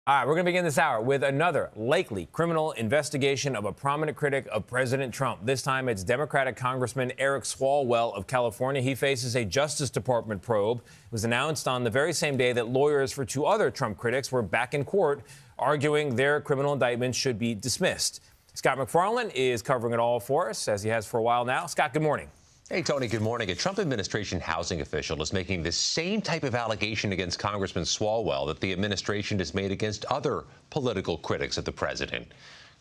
All right, we're going to begin this hour with another likely criminal investigation of a prominent critic of President Trump. This time it's Democratic Congressman Eric Swalwell of California. He faces a Justice Department probe. It was announced on the very same day that lawyers for two other Trump critics were back in court arguing their criminal indictments should be dismissed. Scott McFarland is covering it all for us, as he has for a while now. Scott, good morning. Hey, Tony, good morning. A Trump administration housing official is making the same type of allegation against Congressman Swalwell that the administration has made against other political critics of the president,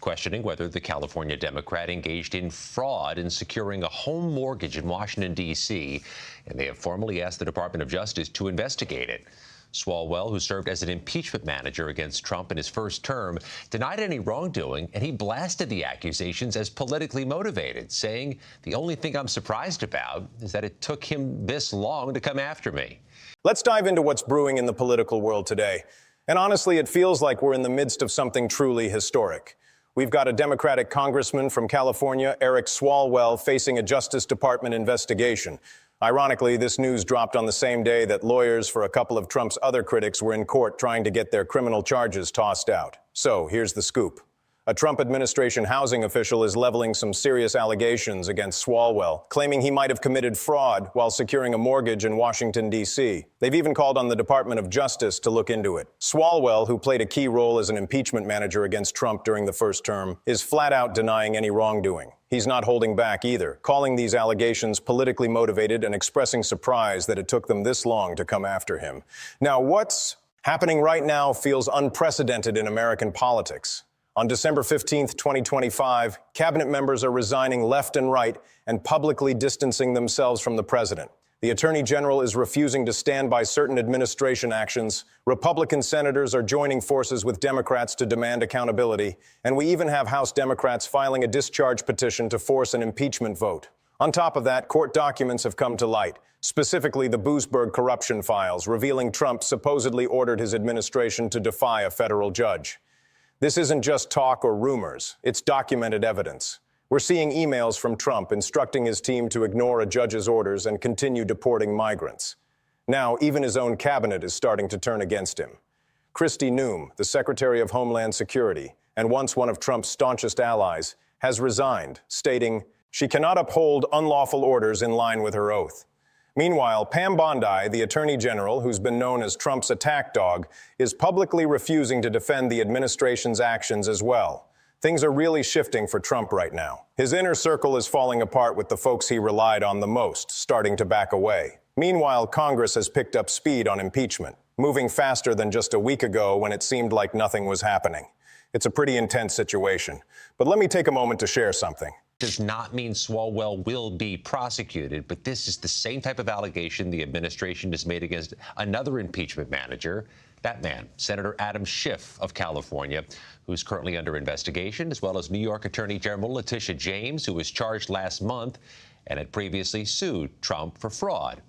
questioning whether the California Democrat engaged in fraud in securing a home mortgage in Washington, D.C., and they have formally asked the Department of Justice to investigate it. Swalwell, who served as an impeachment manager against Trump in his first term, denied any wrongdoing, and he blasted the accusations as politically motivated, saying, "The only thing I'm surprised about is that it took him this long to come after me." Let's dive into what's brewing in the political world today. And honestly, it feels like we're in the midst of something truly historic. We've got a Democratic congressman from California, Eric Swalwell, facing a Justice Department investigation. Ironically, this news dropped on the same day that lawyers for a couple of Trump's other critics were in court trying to get their criminal charges tossed out. So here's the scoop. A Trump administration housing official is leveling some serious allegations against Swalwell, claiming he might have committed fraud while securing a mortgage in Washington, D.C. They've even called on the Department of Justice to look into it. Swalwell, who played a key role as an impeachment manager against Trump during the first term, is flat out denying any wrongdoing. He's not holding back either, calling these allegations politically motivated and expressing surprise that it took them this long to come after him. Now, what's happening right now feels unprecedented in American politics. On December 15th, 2025, cabinet members are resigning left and right and publicly distancing themselves from the president. The Attorney General is refusing to stand by certain administration actions. Republican senators are joining forces with Democrats to demand accountability. And we even have House Democrats filing a discharge petition to force an impeachment vote. On top of that, court documents have come to light, specifically the Boosberg corruption files, revealing Trump supposedly ordered his administration to defy a federal judge. This isn't just talk or rumors, it's documented evidence. We're seeing emails from Trump instructing his team to ignore a judge's orders and continue deporting migrants. Now, even his own cabinet is starting to turn against him. Kristi Noem, the Secretary of Homeland Security, and once one of Trump's staunchest allies, has resigned, stating she cannot uphold unlawful orders in line with her oath. Meanwhile, Pam Bondi, the Attorney General, who's been known as Trump's attack dog, is publicly refusing to defend the administration's actions as well. Things are really shifting for Trump right now. His inner circle is falling apart with the folks he relied on the most, starting to back away. Meanwhile, Congress has picked up speed on impeachment, moving faster than just a week ago when it seemed like nothing was happening. It's a pretty intense situation. But let me take a moment to share something. Does not mean Swalwell will be prosecuted, but this is the same type of allegation the administration has made against another impeachment manager, that man, Senator Adam Schiff of California, who's currently under investigation, as well as New York Attorney General Letitia James, who was charged last month and had previously sued Trump for fraud.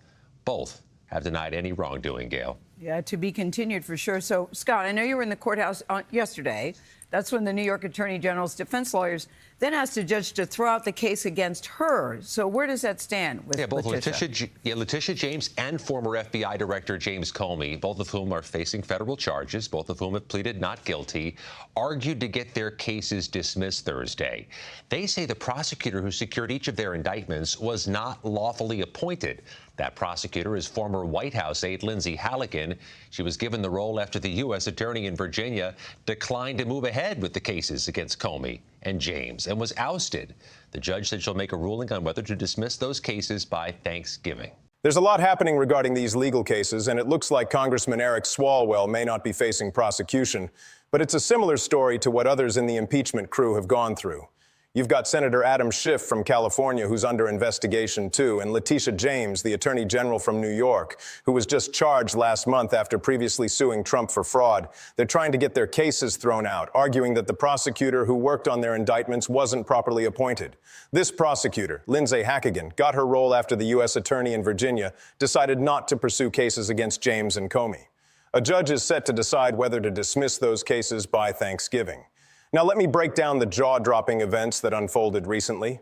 Both have denied any wrongdoing, Gail. Yeah, to be continued for sure. So, Scott, I know you were in the courthouse yesterday. That's when the New York Attorney General's defense lawyers then asked the judge to throw out the case against her. So where does that stand with both Letitia? Letitia James and former FBI Director James Comey, both of whom are facing federal charges, both of whom have pleaded not guilty, argued to get their cases dismissed Thursday. They say the prosecutor who secured each of their indictments was not lawfully appointed. That prosecutor is former White House aide Lindsay Halligan. She was given the role after the U.S. attorney in Virginia declined to move ahead with the cases against Comey and James and was ousted. The judge said she'll make a ruling on whether to dismiss those cases by Thanksgiving. There's a lot happening regarding these legal cases, and it looks like Congressman Eric Swalwell may not be facing prosecution. But it's a similar story to what others in the impeachment crew have gone through. You've got Senator Adam Schiff from California, who's under investigation too, and Letitia James, the Attorney General from New York, who was just charged last month after previously suing Trump for fraud. They're trying to get their cases thrown out, arguing that the prosecutor who worked on their indictments wasn't properly appointed. This prosecutor, Lindsay Halligan, got her role after the U.S. Attorney in Virginia decided not to pursue cases against James and Comey. A judge is set to decide whether to dismiss those cases by Thanksgiving. Now, let me break down the jaw-dropping events that unfolded recently.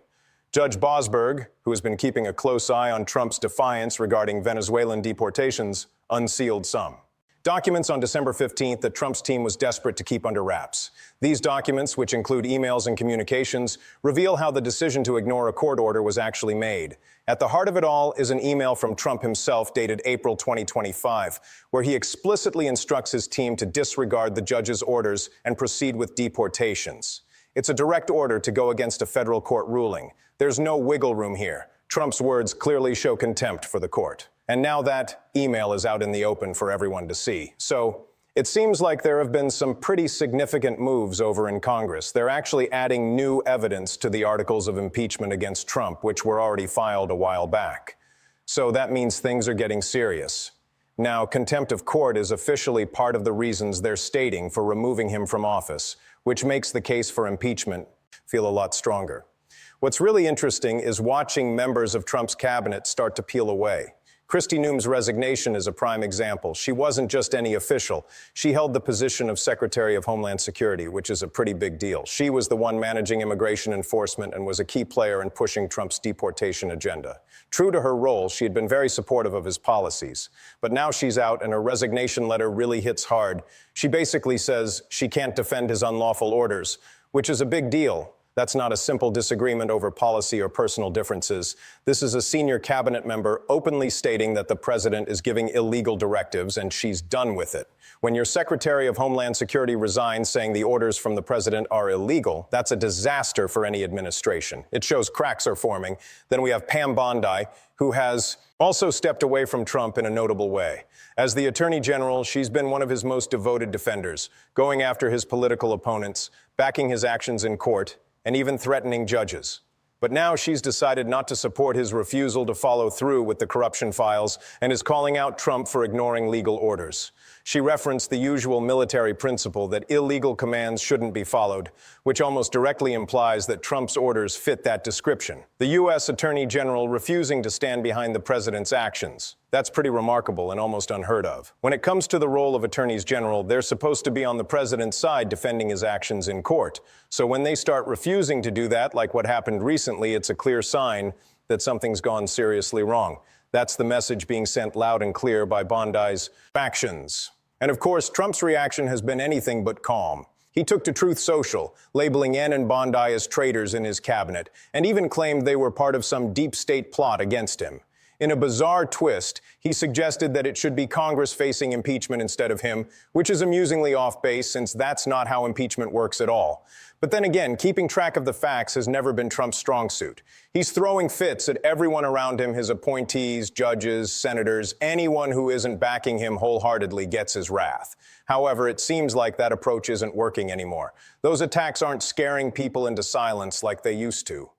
Judge Boasberg, who has been keeping a close eye on Trump's defiance regarding Venezuelan deportations, unsealed some. Documents on December 15th that Trump's team was desperate to keep under wraps. These documents, which include emails and communications, reveal how the decision to ignore a court order was actually made. At the heart of it all is an email from Trump himself dated April 2025, where he explicitly instructs his team to disregard the judge's orders and proceed with deportations. It's a direct order to go against a federal court ruling. There's no wiggle room here. Trump's words clearly show contempt for the court. And now that email is out in the open for everyone to see. So it seems like there have been some pretty significant moves over in Congress. They're actually adding new evidence to the articles of impeachment against Trump, which were already filed a while back. So that means things are getting serious. Now, contempt of court is officially part of the reasons they're stating for removing him from office, which makes the case for impeachment feel a lot stronger. What's really interesting is watching members of Trump's cabinet start to peel away. Kristi Noem's resignation is a prime example. She wasn't just any official. She held the position of Secretary of Homeland Security, which is a pretty big deal. She was the one managing immigration enforcement and was a key player in pushing Trump's deportation agenda. True to her role, she had been very supportive of his policies. But now she's out and her resignation letter really hits hard. She basically says she can't defend his unlawful orders, which is a big deal. That's not a simple disagreement over policy or personal differences. This is a senior cabinet member openly stating that the president is giving illegal directives and she's done with it. When your Secretary of Homeland Security resigns saying the orders from the president are illegal, that's a disaster for any administration. It shows cracks are forming. Then we have Pam Bondi, who has also stepped away from Trump in a notable way. As the Attorney General, she's been one of his most devoted defenders, going after his political opponents, backing his actions in court, and even threatening judges. But now she's decided not to support his refusal to follow through with the corruption files and is calling out Trump for ignoring legal orders. She referenced the usual military principle that illegal commands shouldn't be followed, which almost directly implies that Trump's orders fit that description. The U.S. Attorney General refusing to stand behind the president's actions. That's pretty remarkable and almost unheard of. When it comes to the role of attorneys general, they're supposed to be on the president's side defending his actions in court. So when they start refusing to do that, like what happened recently, it's a clear sign that something's gone seriously wrong. That's the message being sent loud and clear by Bondi's factions. And of course, Trump's reaction has been anything but calm. He took to Truth Social, labeling Yen and Bondi as traitors in his cabinet, and even claimed they were part of some deep state plot against him. In a bizarre twist, he suggested that it should be Congress facing impeachment instead of him, which is amusingly off base since that's not how impeachment works at all. But then again, keeping track of the facts has never been Trump's strong suit. He's throwing fits at everyone around him, his appointees, judges, senators. Anyone who isn't backing him wholeheartedly gets his wrath. However, it seems like that approach isn't working anymore. Those attacks aren't scaring people into silence like they used to.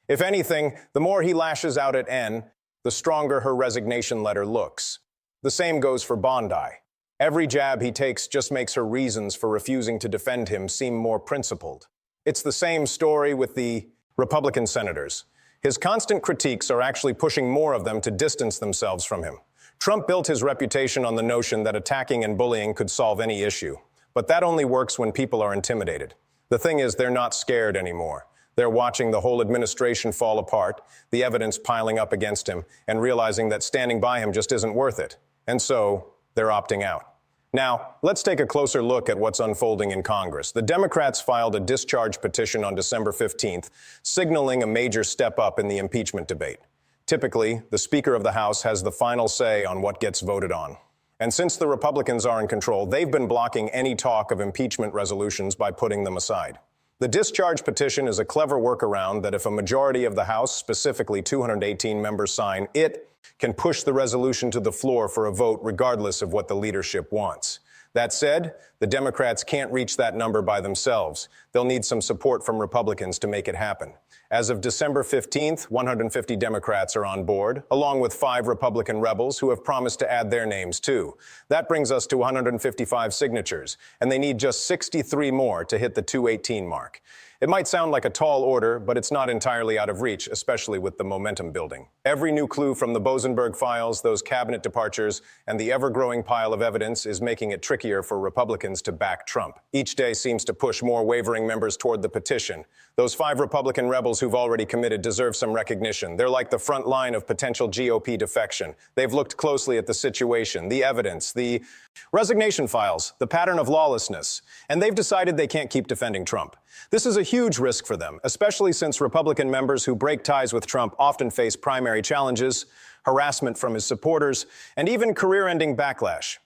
If anything, the more he lashes out at N, the stronger her resignation letter looks. The same goes for Bondi. Every jab he takes just makes her reasons for refusing to defend him seem more principled. It's the same story with the Republican senators. His constant critiques are actually pushing more of them to distance themselves from him. Trump built his reputation on the notion that attacking and bullying could solve any issue. But that only works when people are intimidated. The thing is, they're not scared anymore. They're watching the whole administration fall apart, the evidence piling up against him, and realizing that standing by him just isn't worth it. And so, they're opting out. Now, let's take a closer look at what's unfolding in Congress. The Democrats filed a discharge petition on December 15th, signaling a major step up in the impeachment debate. Typically, the Speaker of the House has the final say on what gets voted on. And since the Republicans are in control, they've been blocking any talk of impeachment resolutions by putting them aside. The discharge petition is a clever workaround that if a majority of the House, specifically 218 members, sign, it can push the resolution to the floor for a vote regardless of what the leadership wants. That said, the Democrats can't reach that number by themselves. They'll need some support from Republicans to make it happen. As of December 15th, 150 Democrats are on board, along with 5 Republican rebels who have promised to add their names too. That brings us to 155 signatures, and they need just 63 more to hit the 218 mark. It might sound like a tall order, but it's not entirely out of reach, especially with the momentum building. Every new clue from the Bosenberg files, those cabinet departures, and the ever-growing pile of evidence is making it trickier for Republicans to back Trump. Each day seems to push more wavering members toward the petition. Those 5 Republican rebels who've already committed deserve some recognition. They're like the front line of potential GOP defection. They've looked closely at the situation, the evidence, the resignation files, the pattern of lawlessness, and they've decided they can't keep defending Trump. This is a huge risk for them, especially since Republican members who break ties with Trump often face primary challenges, harassment from his supporters, and even career-ending backlash.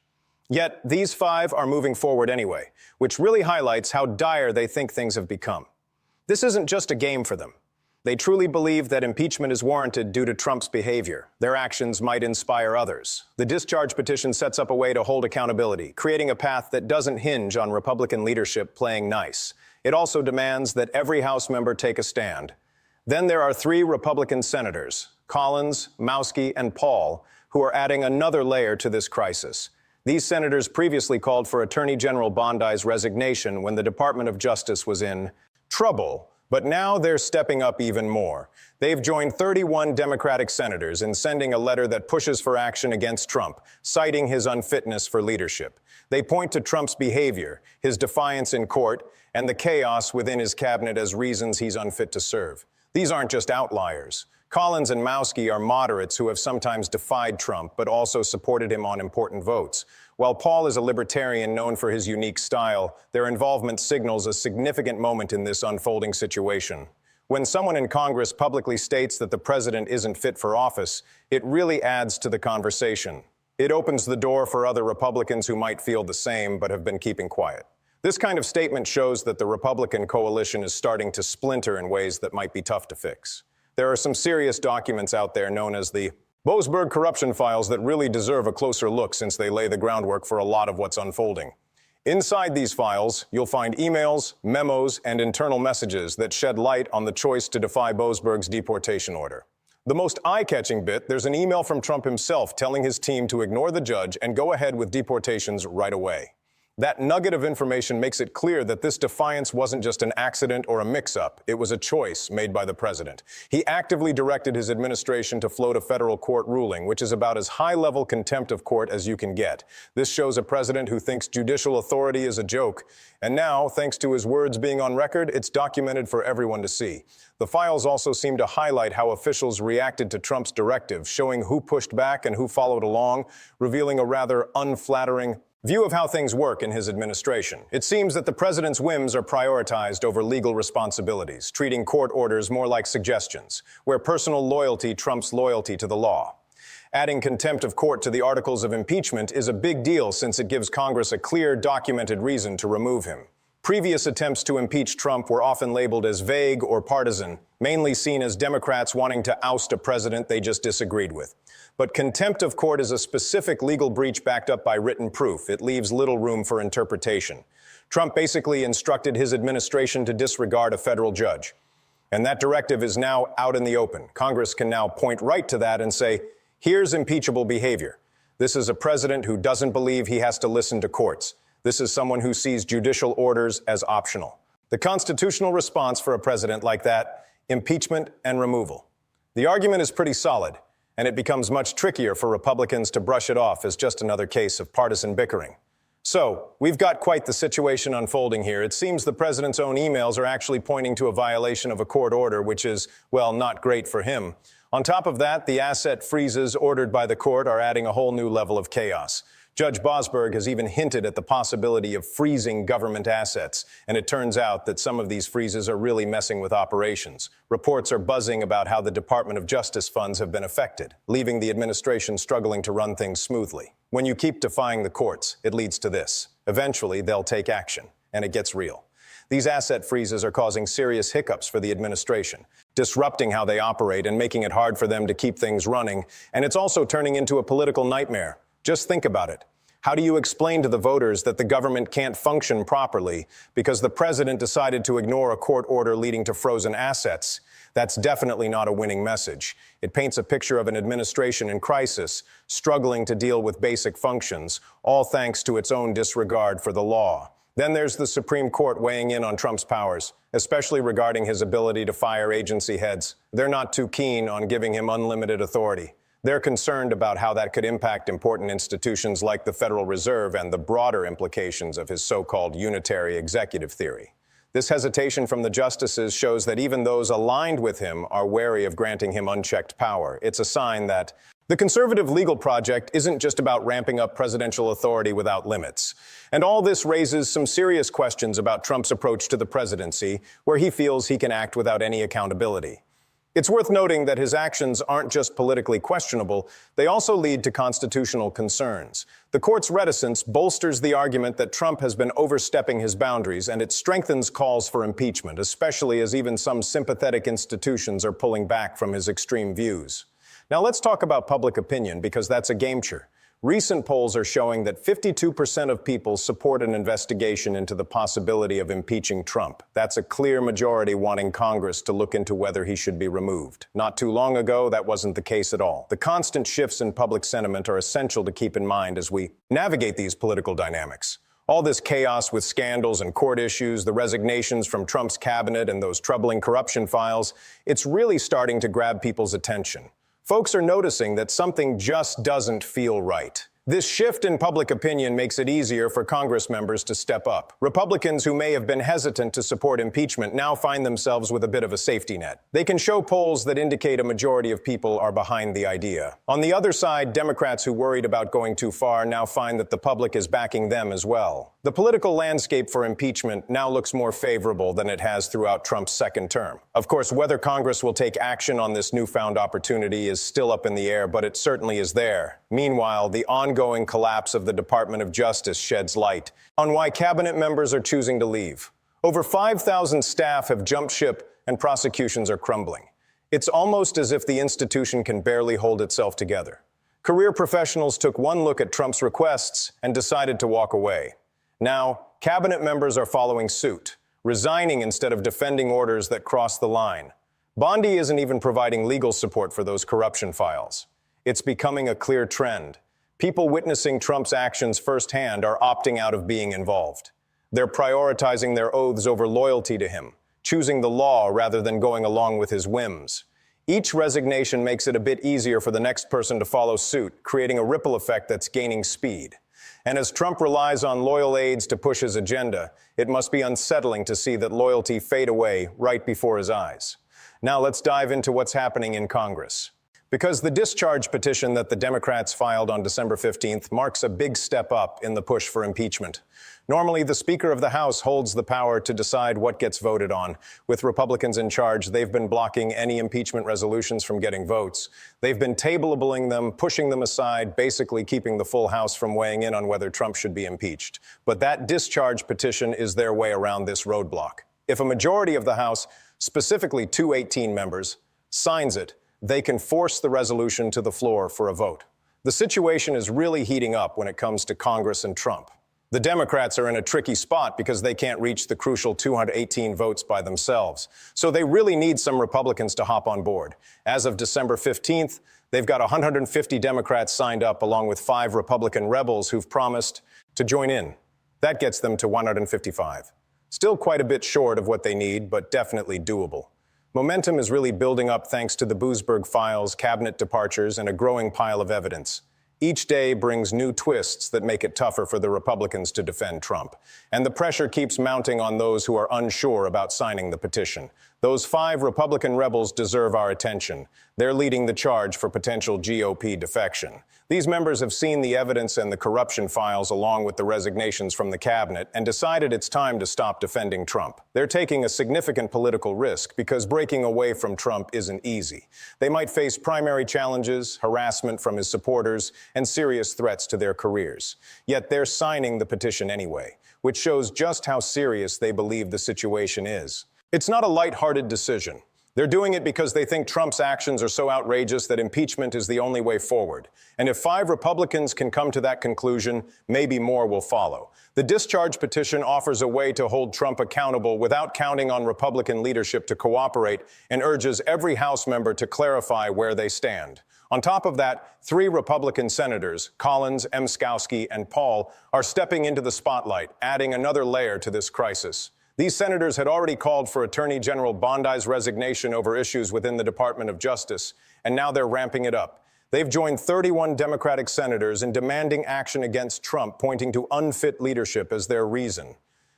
Yet these 5 are moving forward anyway, which really highlights how dire they think things have become. This isn't just a game for them. They truly believe that impeachment is warranted due to Trump's behavior. Their actions might inspire others. The discharge petition sets up a way to hold accountability, creating a path that doesn't hinge on Republican leadership playing nice. It also demands that every House member take a stand. Then there are 3 Republican senators, Collins, Mouski, and Paul, who are adding another layer to this crisis. These senators previously called for Attorney General Bondi's resignation when the Department of Justice was in trouble, but now they're stepping up even more. They've joined 31 Democratic senators in sending a letter that pushes for action against Trump, citing his unfitness for leadership. They point to Trump's behavior, his defiance in court, and the chaos within his cabinet as reasons he's unfit to serve. These aren't just outliers. Collins and Mouski are moderates who have sometimes defied Trump, but also supported him on important votes. While Paul is a libertarian known for his unique style, their involvement signals a significant moment in this unfolding situation. When someone in Congress publicly states that the president isn't fit for office, it really adds to the conversation. It opens the door for other Republicans who might feel the same but have been keeping quiet. This kind of statement shows that the Republican coalition is starting to splinter in ways that might be tough to fix. There are some serious documents out there known as the Bosenberg corruption files that really deserve a closer look since they lay the groundwork for a lot of what's unfolding. Inside these files, you'll find emails, memos, and internal messages that shed light on the choice to defy Bosenberg's deportation order. The most eye-catching bit, there's an email from Trump himself telling his team to ignore the judge and go ahead with deportations right away. That nugget of information makes it clear that this defiance wasn't just an accident or a mix-up. It was a choice made by the president. He actively directed his administration to float a federal court ruling, which is about as high-level contempt of court as you can get. This shows a president who thinks judicial authority is a joke. And now, thanks to his words being on record, it's documented for everyone to see. The files also seem to highlight how officials reacted to Trump's directive, showing who pushed back and who followed along, revealing a rather unflattering view of how things work in his administration. It seems that the president's whims are prioritized over legal responsibilities, treating court orders more like suggestions, where personal loyalty trumps loyalty to the law. Adding contempt of court to the articles of impeachment is a big deal since it gives Congress a clear, documented reason to remove him. Previous attempts to impeach Trump were often labeled as vague or partisan, mainly seen as Democrats wanting to oust a president they just disagreed with. But contempt of court is a specific legal breach backed up by written proof. It leaves little room for interpretation. Trump basically instructed his administration to disregard a federal judge. And that directive is now out in the open. Congress can now point right to that and say, here's impeachable behavior. This is a president who doesn't believe he has to listen to courts. This is someone who sees judicial orders as optional. The constitutional response for a president like that, impeachment and removal. The argument is pretty solid, and it becomes much trickier for Republicans to brush it off as just another case of partisan bickering. So, we've got quite the situation unfolding here. It seems the president's own emails are actually pointing to a violation of a court order, which is, well, not great for him. On top of that, the asset freezes ordered by the court are adding a whole new level of chaos. Judge Bosenberg has even hinted at the possibility of freezing government assets, and it turns out that some of these freezes are really messing with operations. Reports are buzzing about how the Department of Justice funds have been affected, leaving the administration struggling to run things smoothly. When you keep defying the courts, it leads to this. Eventually, they'll take action, and it gets real. These asset freezes are causing serious hiccups for the administration, disrupting how they operate and making it hard for them to keep things running, and it's also turning into a political nightmare. Just think about it. How do you explain to the voters that the government can't function properly because the president decided to ignore a court order leading to frozen assets? That's definitely not a winning message. It paints a picture of an administration in crisis, struggling to deal with basic functions, all thanks to its own disregard for the law. Then there's the Supreme Court weighing in on Trump's powers, especially regarding his ability to fire agency heads. They're not too keen on giving him unlimited authority. They're concerned about how that could impact important institutions like the Federal Reserve and the broader implications of his so-called unitary executive theory. This hesitation from the justices shows that even those aligned with him are wary of granting him unchecked power. It's a sign that the conservative legal project isn't just about ramping up presidential authority without limits. And all this raises some serious questions about Trump's approach to the presidency, where he feels he can act without any accountability. It's worth noting that his actions aren't just politically questionable, they also lead to constitutional concerns. The court's reticence bolsters the argument that Trump has been overstepping his boundaries, and it strengthens calls for impeachment, especially as even some sympathetic institutions are pulling back from his extreme views. Now let's talk about public opinion, because that's a game changer. Recent polls are showing that 52% of people support an investigation into the possibility of impeaching Trump. That's a clear majority wanting Congress to look into whether he should be removed. Not too long ago, that wasn't the case at all. The constant shifts in public sentiment are essential to keep in mind as we navigate these political dynamics. All this chaos with scandals and court issues, the resignations from Trump's cabinet and those troubling corruption files, it's really starting to grab people's attention. Folks are noticing that something just doesn't feel right. This shift in public opinion makes it easier for Congress members to step up. Republicans who may have been hesitant to support impeachment now find themselves with a bit of a safety net. They can show polls that indicate a majority of people are behind the idea. On the other side, Democrats who worried about going too far now find that the public is backing them as well. The political landscape for impeachment now looks more favorable than it has throughout Trump's second term. Of course, whether Congress will take action on this newfound opportunity is still up in the air, but it certainly is there. Meanwhile, the ongoing collapse of the Department of Justice sheds light on why cabinet members are choosing to leave. Over 5,000 staff have jumped ship and prosecutions are crumbling. It's almost as if the institution can barely hold itself together. Career professionals took one look at Trump's requests and decided to walk away. Now, cabinet members are following suit, resigning instead of defending orders that cross the line. Bondi isn't even providing legal support for those corruption files. It's becoming a clear trend. People witnessing Trump's actions firsthand are opting out of being involved. They're prioritizing their oaths over loyalty to him, choosing the law rather than going along with his whims. Each resignation makes it a bit easier for the next person to follow suit, creating a ripple effect that's gaining speed. And as Trump relies on loyal aides to push his agenda, it must be unsettling to see that loyalty fade away right before his eyes. Now let's dive into what's happening in Congress. Because the discharge petition that the Democrats filed on December 15th marks a big step up in the push for impeachment. Normally, the Speaker of the House holds the power to decide what gets voted on. With Republicans in charge, they've been blocking any impeachment resolutions from getting votes. They've been tabling them, pushing them aside, basically keeping the full House from weighing in on whether Trump should be impeached. But that discharge petition is their way around this roadblock. If a majority of the House, specifically 218 members, signs it, they can force the resolution to the floor for a vote. The situation is really heating up when it comes to Congress and Trump. The Democrats are in a tricky spot because they can't reach the crucial 218 votes by themselves. So they really need some Republicans to hop on board. As of December 15th, they've got 150 Democrats signed up, along with 5 Republican rebels who've promised to join in. That gets them to 155. Still quite a bit short of what they need, but definitely doable. Momentum is really building up thanks to the Boozberg files, cabinet departures, and a growing pile of evidence. Each day brings new twists that make it tougher for the Republicans to defend Trump. And the pressure keeps mounting on those who are unsure about signing the petition. Those 5 Republican rebels deserve our attention. They're leading the charge for potential GOP defection. These members have seen the evidence and the corruption files along with the resignations from the cabinet and decided it's time to stop defending Trump. They're taking a significant political risk because breaking away from Trump isn't easy. They might face primary challenges, harassment from his supporters, and serious threats to their careers. Yet they're signing the petition anyway, which shows just how serious they believe the situation is. It's not a lighthearted decision. They're doing it because they think Trump's actions are so outrageous that impeachment is the only way forward. And if 5 Republicans can come to that conclusion, maybe more will follow. The discharge petition offers a way to hold Trump accountable without counting on Republican leadership to cooperate and urges every House member to clarify where they stand. On top of that, 3 Republican senators, Collins, Mskowski, and Paul, are stepping into the spotlight, adding another layer to this crisis. These senators had already called for Attorney General Bondi's resignation over issues within the Department of Justice, and now they're ramping it up. They've joined 31 Democratic senators in demanding action against Trump, pointing to unfit leadership as their reason.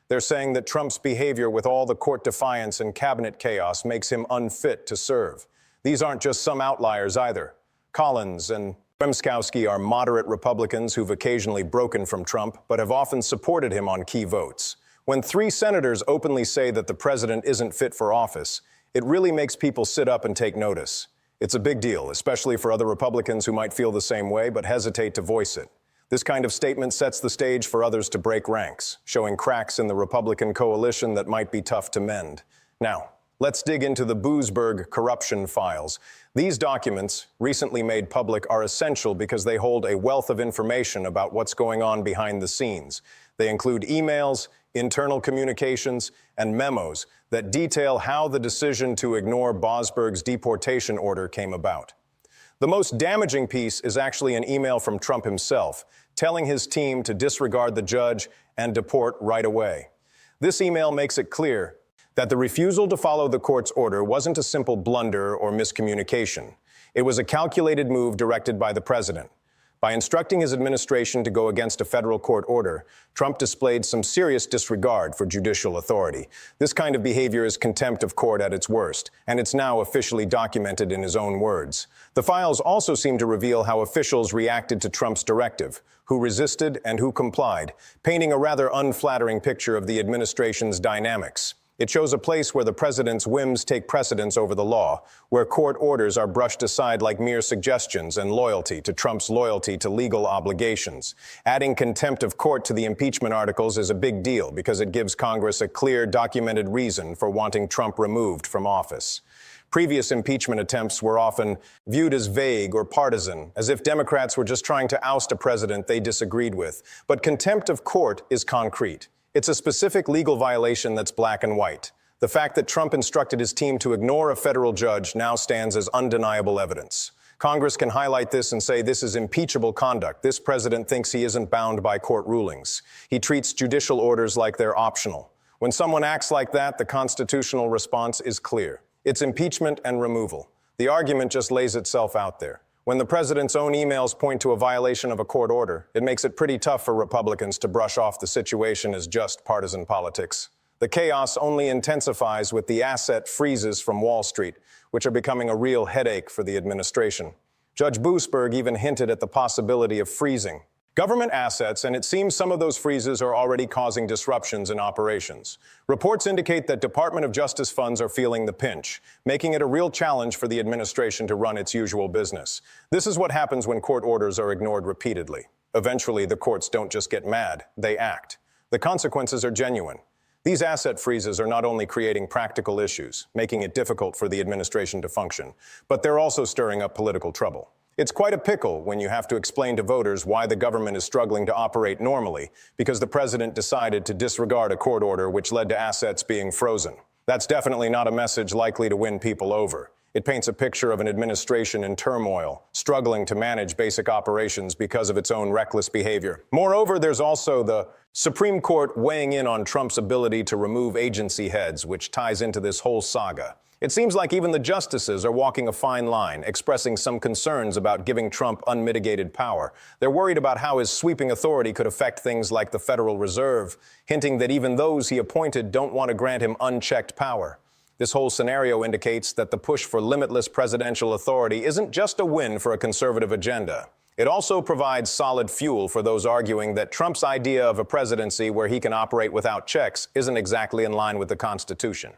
They're saying that Trump's behavior with all the court defiance and cabinet chaos makes him unfit to serve. These aren't just some outliers either. Collins and Mskowski are moderate Republicans who've occasionally broken from Trump, but have often supported him on key votes. When 3 senators openly say that the president isn't fit for office, it really makes people sit up and take notice. It's a big deal, especially for other Republicans who might feel the same way but hesitate to voice it. This kind of statement sets the stage for others to break ranks, showing cracks in the Republican coalition that might be tough to mend. Now, let's dig into the Boozberg corruption files. These documents, recently made public, are essential because they hold a wealth of information about what's going on behind the scenes. They include emails, internal communications, and memos that detail how the decision to ignore Boozberg's deportation order came about. The most damaging piece is actually an email from Trump himself, telling his team to disregard the judge and deport right away. This email makes it clear that the refusal to follow the court's order wasn't a simple blunder or miscommunication. It was a calculated move directed by the president. By instructing his administration to go against a federal court order, Trump displayed some serious disregard for judicial authority. This kind of behavior is contempt of court at its worst, and it's now officially documented in his own words. The files also seem to reveal how officials reacted to Trump's directive, who resisted and who complied, painting a rather unflattering picture of the administration's dynamics. It shows a place where the president's whims take precedence over the law, where court orders are brushed aside like mere suggestions, and loyalty to Trump's loyalty to legal obligations. Adding contempt of court to the impeachment articles is a big deal because it gives Congress a clear, documented reason for wanting Trump removed from office. Previous impeachment attempts were often viewed as vague or partisan, as if Democrats were just trying to oust a president they disagreed with. But contempt of court is concrete. It's a specific legal violation that's black and white. The fact that Trump instructed his team to ignore a federal judge now stands as undeniable evidence. Congress can highlight this and say this is impeachable conduct. This president thinks he isn't bound by court rulings. He treats judicial orders like they're optional. When someone acts like that, the constitutional response is clear. It's impeachment and removal. The argument just lays itself out there. When the president's own emails point to a violation of a court order, it makes it pretty tough for Republicans to brush off the situation as just partisan politics. The chaos only intensifies with the asset freezes from Wall Street, which are becoming a real headache for the administration. Judge Boozberg even hinted at the possibility of freezing government assets, and it seems some of those freezes are already causing disruptions in operations. Reports indicate that Department of Justice funds are feeling the pinch, making it a real challenge for the administration to run its usual business. This is what happens when court orders are ignored repeatedly. Eventually, the courts don't just get mad, they act. The consequences are genuine. These asset freezes are not only creating practical issues, making it difficult for the administration to function, but they're also stirring up political trouble. It's quite a pickle when you have to explain to voters why the government is struggling to operate normally because the president decided to disregard a court order which led to assets being frozen. That's definitely not a message likely to win people over. It paints a picture of an administration in turmoil, struggling to manage basic operations because of its own reckless behavior. Moreover, there's also the Supreme Court weighing in on Trump's ability to remove agency heads, which ties into this whole saga. It seems like even the justices are walking a fine line, expressing some concerns about giving Trump unmitigated power. They're worried about how his sweeping authority could affect things like the Federal Reserve, hinting that even those he appointed don't want to grant him unchecked power. This whole scenario indicates that the push for limitless presidential authority isn't just a win for a conservative agenda. It also provides solid fuel for those arguing that Trump's idea of a presidency where he can operate without checks isn't exactly in line with the Constitution.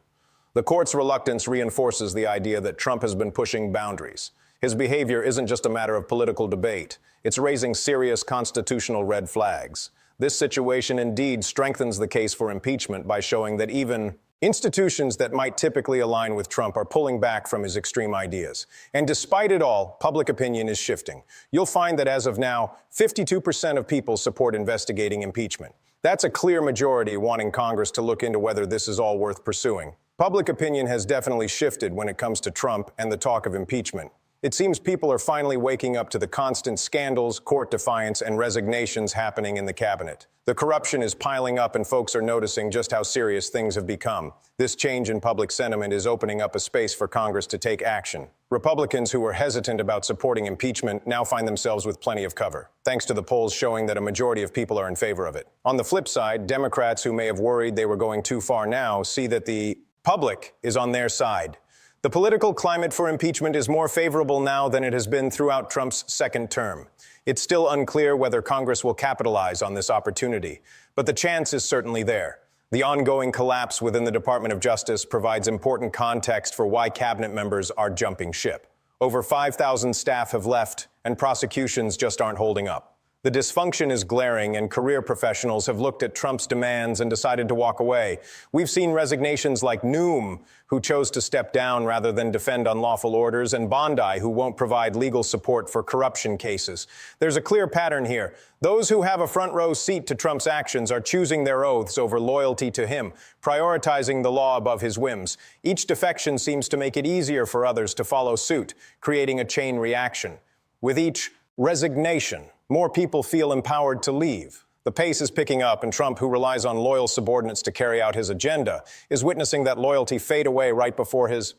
The court's reluctance reinforces the idea that Trump has been pushing boundaries. His behavior isn't just a matter of political debate. It's raising serious constitutional red flags. This situation indeed strengthens the case for impeachment by showing that even Institutions that might typically align with Trump are pulling back from his extreme ideas. And despite it all, public opinion is shifting. You'll find that as of now, 52% of people support investigating impeachment. That's a clear majority wanting Congress to look into whether this is all worth pursuing. Public opinion has definitely shifted when it comes to Trump and the talk of impeachment. It seems people are finally waking up to the constant scandals, court defiance, and resignations happening in the cabinet. The corruption is piling up and folks are noticing just how serious things have become. This change in public sentiment is opening up a space for Congress to take action. Republicans who were hesitant about supporting impeachment now find themselves with plenty of cover, thanks to the polls showing that a majority of people are in favor of it. On the flip side, Democrats who may have worried they were going too far now see that the public is on their side. The political climate for impeachment is more favorable now than it has been throughout Trump's second term. It's still unclear whether Congress will capitalize on this opportunity, but the chance is certainly there. The ongoing collapse within the Department of Justice provides important context for why cabinet members are jumping ship. Over 5,000 staff have left, and prosecutions just aren't holding up. The dysfunction is glaring, and career professionals have looked at Trump's demands and decided to walk away. We've seen resignations like Noom, who chose to step down rather than defend unlawful orders, and Bondi, who won't provide legal support for corruption cases. There's a clear pattern here. Those who have a front row seat to Trump's actions are choosing their oaths over loyalty to him, prioritizing the law above his whims. Each defection seems to make it easier for others to follow suit, creating a chain reaction. With each resignation, more people feel empowered to leave. The pace is picking up, and Trump, who relies on loyal subordinates to carry out his agenda, is witnessing that loyalty fade away right before his